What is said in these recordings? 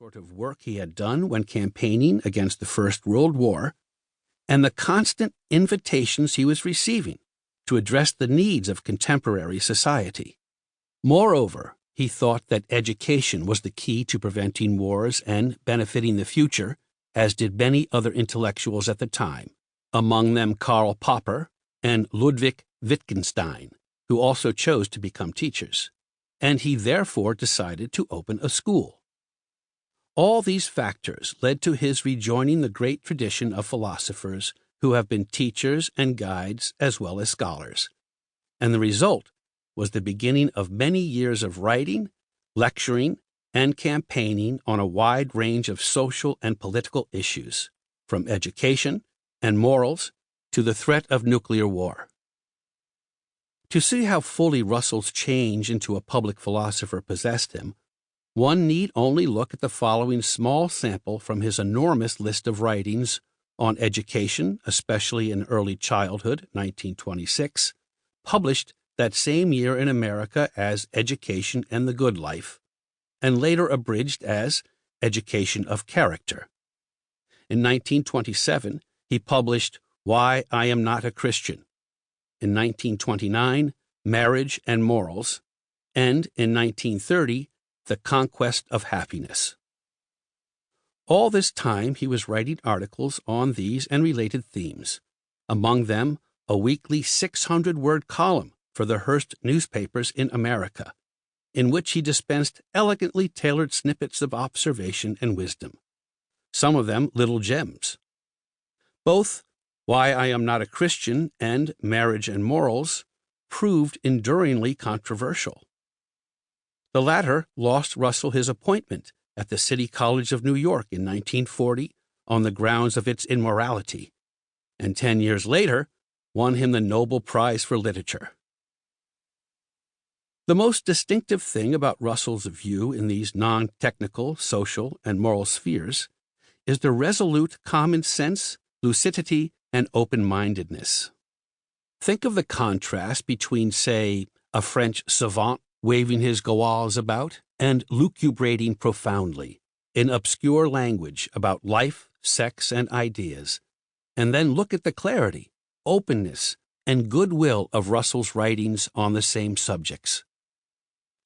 sort of work he had done when campaigning against the First World War, and the constant invitations he was receiving to address the needs of contemporary society. Moreover, he thought that education was the key to preventing wars and benefiting the future, as did many other intellectuals at the time, among them Karl Popper and Ludwig Wittgenstein, who also chose to become teachers, and he therefore decided to open a school. All these factors led to his rejoining the great tradition of philosophers who have been teachers and guides as well as scholars, and the result was the beginning of many years of writing, lecturing, and campaigning on a wide range of social and political issues, from education and morals to the threat of nuclear war. To see how fully Russell's change into a public philosopher possessed him, one need only look at the following small sample from his enormous list of writings on education, especially in early childhood, 1926, published that same year in America as Education and the Good Life, and later abridged as Education of Character. In 1927, he published Why I Am Not a Christian. In 1929, Marriage and Morals, and in 1930, The Conquest of Happiness. All this time he was writing articles on these and related themes, among them a weekly 600-word column for the Hearst newspapers in America, in which he dispensed elegantly tailored snippets of observation and wisdom, some of them little gems. Both Why I Am Not a Christian and Marriage and Morals proved enduringly controversial. The latter lost Russell his appointment at the City College of New York in 1940 on the grounds of its immorality, and 10 years later won him the Nobel Prize for Literature. The most distinctive thing about Russell's view in these non-technical, social, and moral spheres is the resolute common sense, lucidity, and open-mindedness. Think of the contrast between, say, a French savant waving his gauze about and lucubrating profoundly in obscure language about life, sex, and ideas, and then look at the clarity, openness, and goodwill of Russell's writings on the same subjects.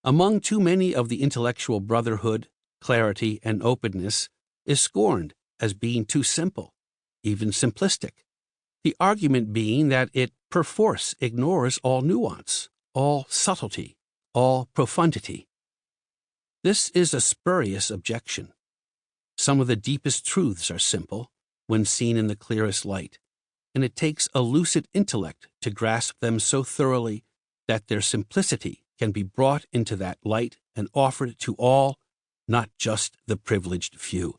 Among too many of the intellectual brotherhood, clarity, and openness is scorned as being too simple, even simplistic, the argument being that it perforce ignores all nuance, all subtlety, all profundity. This is a spurious objection. Some of the deepest truths are simple when seen in the clearest light, and it takes a lucid intellect to grasp them so thoroughly that their simplicity can be brought into that light and offered to all, not just the privileged few.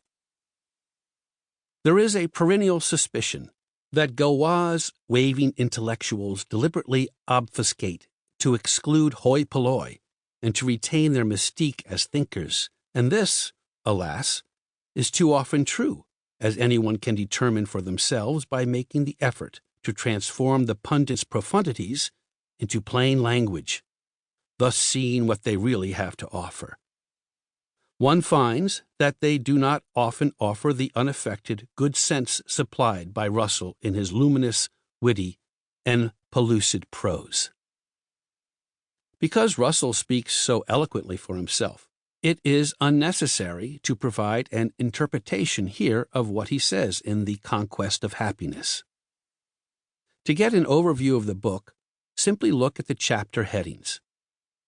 There is a perennial suspicion that gauze-waving intellectuals deliberately obfuscate to exclude hoi polloi and to retain their mystique as thinkers, and this, alas, is too often true, as anyone can determine for themselves by making the effort to transform the pundits' profundities into plain language, thus seeing what they really have to offer. One finds that they do not often offer the unaffected good sense supplied by Russell in his luminous, witty, and pellucid prose. Because Russell speaks so eloquently for himself, it is unnecessary to provide an interpretation here of what he says in The Conquest of Happiness. To get an overview of the book, simply look at the chapter headings.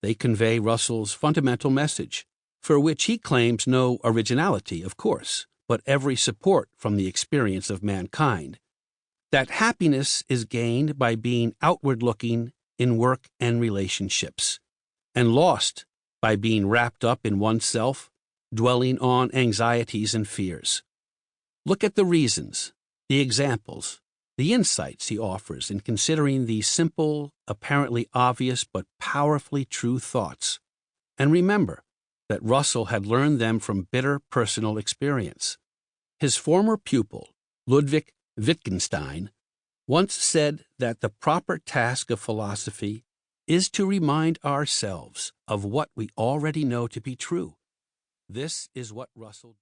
They convey Russell's fundamental message, for which he claims no originality, of course, but every support from the experience of mankind, that happiness is gained by being outward-looking in work and relationships, and lost by being wrapped up in oneself, dwelling on anxieties and fears. Look at the reasons, the examples, the insights he offers in considering these simple, apparently obvious but powerfully true thoughts, and remember that Russell had learned them from bitter personal experience. His former pupil, Ludwig Wittgenstein, once said that the proper task of philosophy is to remind ourselves of what we already know to be true. This is what Russell